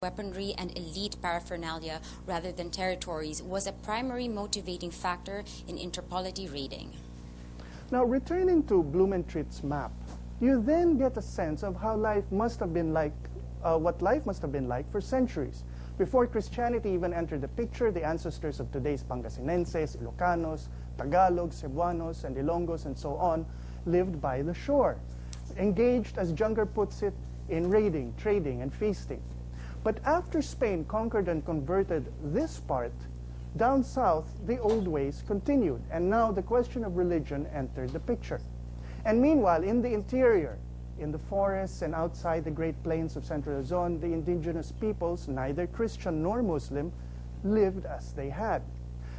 weaponry and elite paraphernalia rather than territories was a primary motivating factor in interpolity raiding. Now, returning to Blumentreit's map, you then get a sense of how life must have been like, what life must have been like for centuries. Before Christianity even entered the picture, the ancestors of today's Pangasinenses, Ilocanos, Tagalogs, Cebuanos, and Ilonggos, and so on, lived by the shore, engaged, as Junger puts it, in raiding, trading, and feasting. But after Spain conquered and converted this part, down south, the old ways continued, and now the question of religion entered the picture. And meanwhile, in the interior, in the forests and outside the Great Plains of Central Luzon, the indigenous peoples, neither Christian nor Muslim, lived as they had.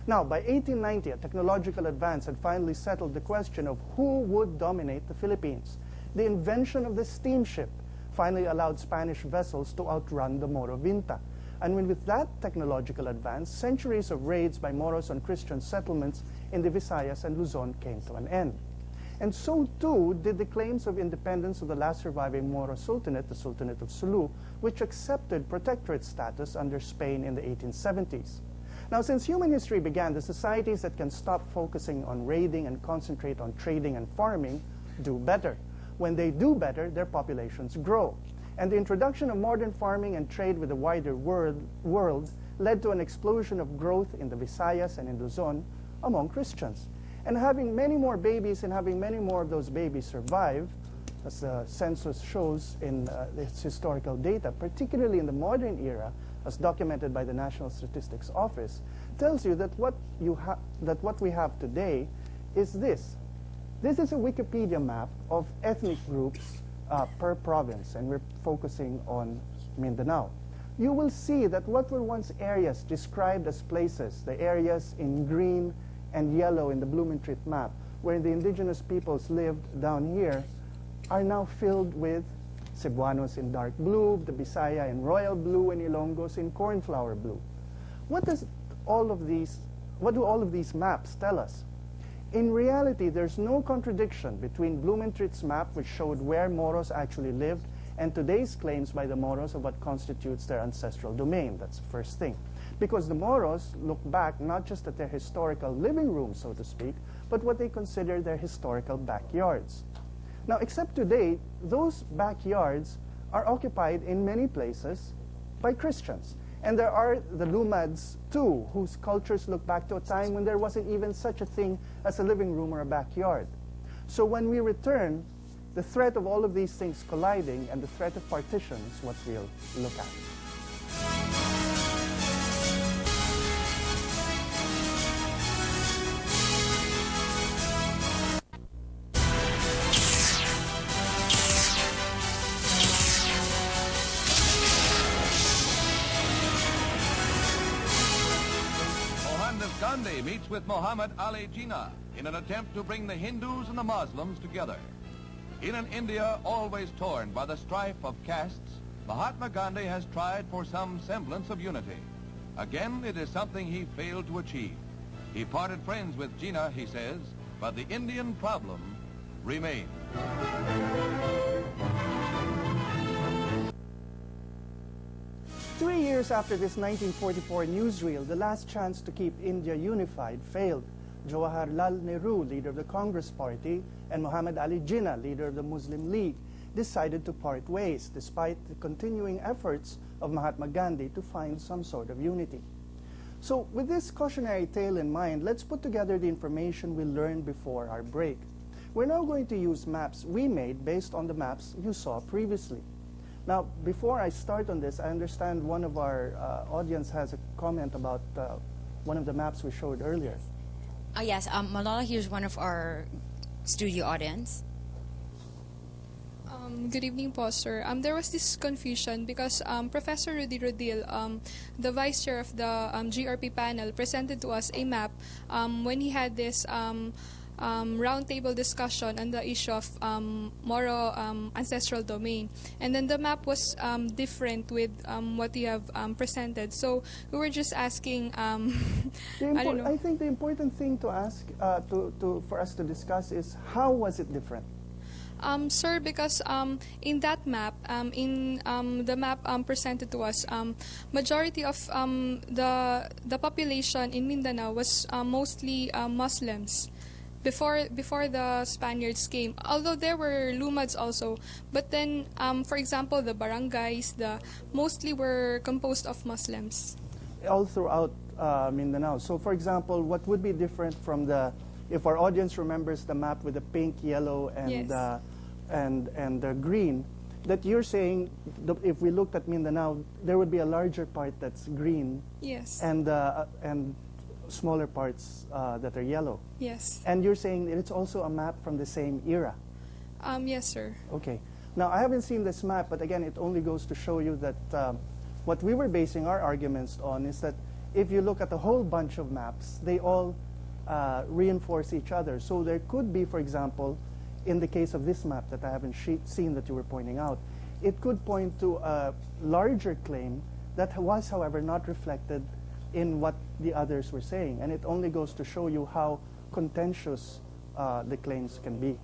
Now, by 1890, a technological advance had finally settled the question of who would dominate the Philippines. The invention of the steamship finally allowed Spanish vessels to outrun the Moravinta. And with that technological advance, centuries of raids by Moros on Christian settlements in the Visayas and Luzon came to an end. And so too did the claims of independence of the last surviving Moro Sultanate, the Sultanate of Sulu, which accepted protectorate status under Spain in the 1870s. Now, since human history began, the societies that can stop focusing on raiding and concentrate on trading and farming do better. When they do better, their populations grow. And the introduction of modern farming and trade with the wider world led to an explosion of growth in the Visayas and in Luzon among Christians. And having many more babies and having many more of those babies survive, as the census shows in its historical data, particularly in the modern era, as documented by the National Statistics Office, tells you that what we have today is this. This is a Wikipedia map of ethnic groups per province, and we're focusing on Mindanao. You will see that what were once areas described as places, the areas in green and yellow in the Blumentritt map, where the indigenous peoples lived down here, are now filled with Cebuanos in dark blue, the Bisaya in royal blue, and Ilonggos in cornflower blue. What do all of these maps tell us? In reality, there's no contradiction between Blumentritt's map, which showed where Moros actually lived, and today's claims by the Moros of what constitutes their ancestral domain. That's the first thing. Because the Moros look back not just at their historical living rooms, so to speak, but what they consider their historical backyards. Now, except today, those backyards are occupied in many places by Christians. And there are the Lumads, too, whose cultures look back to a time when there wasn't even such a thing as a living room or a backyard. So when we return, the threat of all of these things colliding and the threat of partition is what we'll look at. Gandhi meets with Muhammad Ali Jinnah in an attempt to bring the Hindus and the Muslims together. In an India always torn by the strife of castes, Mahatma Gandhi has tried for some semblance of unity. Again, it is something he failed to achieve. He parted friends with Jinnah, he says, but the Indian problem remains. 3 years after this 1944 newsreel, the last chance to keep India unified failed. Jawaharlal Nehru, leader of the Congress Party, and Muhammad Ali Jinnah, leader of the Muslim League, decided to part ways despite the continuing efforts of Mahatma Gandhi to find some sort of unity. So with this cautionary tale in mind, let's put together the information we learned before our break. We're now going to use maps we made based on the maps you saw previously. Now, before I start on this, I understand one of our audience has a comment about one of the maps we showed earlier. Yes, Malala, here's one of our studio audience. Good evening po, sir. There was this confusion because Professor Rudy Rodil, the vice chair of the GRP panel, presented to us a map when he had this roundtable discussion on the issue of Moro ancestral domain. And then the map was different with what you have presented. So we were just asking, I think the important thing to ask, for us to discuss is how was it different? Sir, because in that map, in the map presented to us, majority of the population in Mindanao was mostly Muslims before the Spaniards came. Although there were Lumads also, but then, for example, the barangays, mostly were composed of Muslims. All throughout Mindanao. So, for example, what would be different from if our audience remembers the map with the pink, yellow, and Yes. And the green, that you're saying if we looked at Mindanao, there would be a larger part that's green, Yes. and smaller parts that are yellow. Yes. And you're saying that it's also a map from the same era. Yes, sir. Okay. Now, I haven't seen this map, but again, it only goes to show you that what we were basing our arguments on is that if you look at a whole bunch of maps, they all reinforce each other. So there could be, for example, in the case of this map that I haven't seen that you were pointing out, it could point to a larger claim that was, however, not reflected in what the others were saying. And it only goes to show you how contentious the claims can be.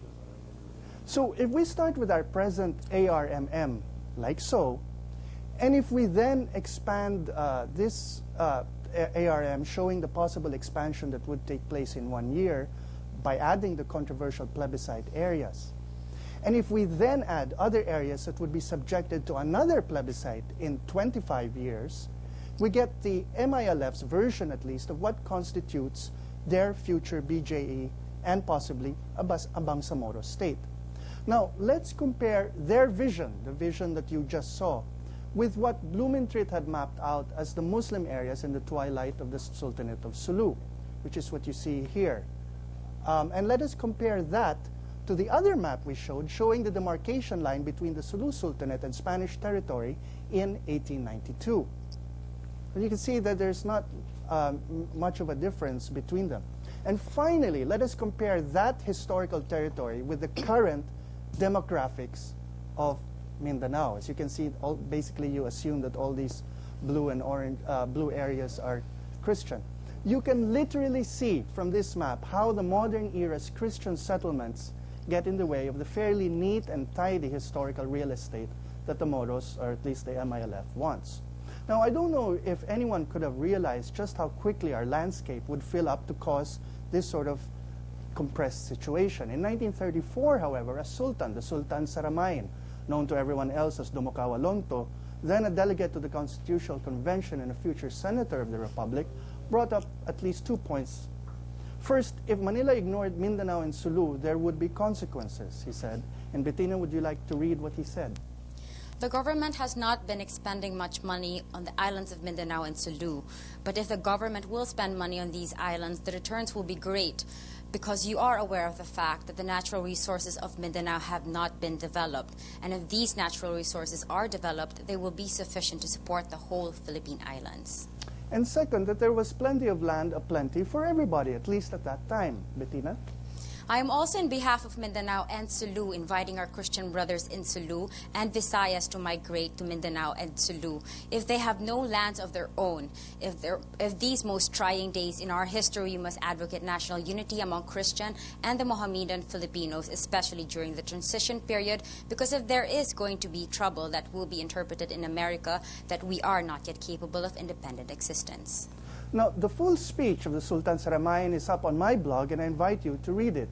So if we start with our present ARMM, like so, and if we then expand this ARM, showing the possible expansion that would take place in 1 year by adding the controversial plebiscite areas, and if we then add other areas that would be subjected to another plebiscite in 25 years, we get the MILF's version, at least, of what constitutes their future BJE and possibly a Bangsamoro state. Now, let's compare their vision, the vision that you just saw, with what Blumentritt had mapped out as the Muslim areas in the twilight of the Sultanate of Sulu, which is what you see here. And let us compare that to the other map we showed, showing the demarcation line between the Sulu Sultanate and Spanish territory in 1892. And you can see that there's not much of a difference between them. And finally, let us compare that historical territory with the current demographics of Mindanao. As you can see, basically you assume that all these blue and orange, blue areas are Christian. You can literally see from this map how the modern era's Christian settlements get in the way of the fairly neat and tidy historical real estate that the Moros, or at least the MILF, wants. Now, I don't know if anyone could have realized just how quickly our landscape would fill up to cause this sort of compressed situation. In 1934, however, a sultan, the Sultan Saramain, known to everyone else as Domokawa Lonto, then a delegate to the Constitutional Convention and a future senator of the Republic, brought up at least 2 points. First, if Manila ignored Mindanao and Sulu, there would be consequences, he said. And Bettina, would you like to read what he said? The government has not been expending much money on the islands of Mindanao and Sulu, but if the government will spend money on these islands, the returns will be great, because you are aware of the fact that the natural resources of Mindanao have not been developed, and if these natural resources are developed, they will be sufficient to support the whole Philippine Islands. And second, that there was plenty of land aplenty for everybody, at least at that time. Bettina? I am also, in behalf of Mindanao and Sulu, inviting our Christian brothers in Sulu and Visayas to migrate to Mindanao and Sulu if they have no lands of their own. If these most trying days in our history, we must advocate national unity among Christian and the Mohammedan Filipinos, especially during the transition period, because if there is going to be trouble that will be interpreted in America that we are not yet capable of independent existence. Now, the full speech of the Sultan Saramain is up on my blog, and I invite you to read it.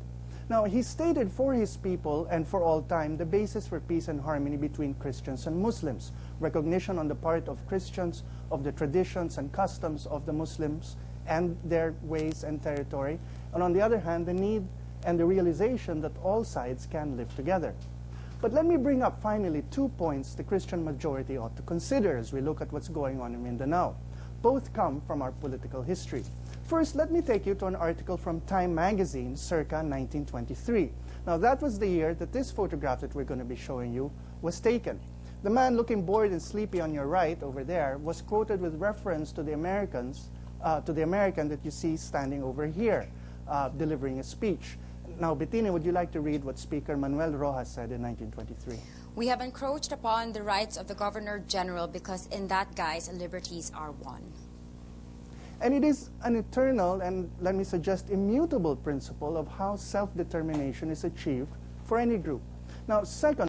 Now, he stated for his people and for all time the basis for peace and harmony between Christians and Muslims, recognition on the part of Christians of the traditions and customs of the Muslims and their ways and territory, and on the other hand, the need and the realization that all sides can live together. But let me bring up finally 2 points the Christian majority ought to consider as we look at what's going on in Mindanao. Both come from our political history. First, let me take you to an article from Time magazine circa 1923. Now, that was the year that this photograph that we're going to be showing you was taken. The man looking bored and sleepy on your right over there was quoted with reference to the American that you see standing over here, delivering a speech. Now, Bettina, would you like to read what Speaker Manuel Rojas said in 1923? We have encroached upon the rights of the Governor-General because in that guise liberties are won. And it is an eternal and, let me suggest, immutable principle of how self-determination is achieved for any group. Now, second,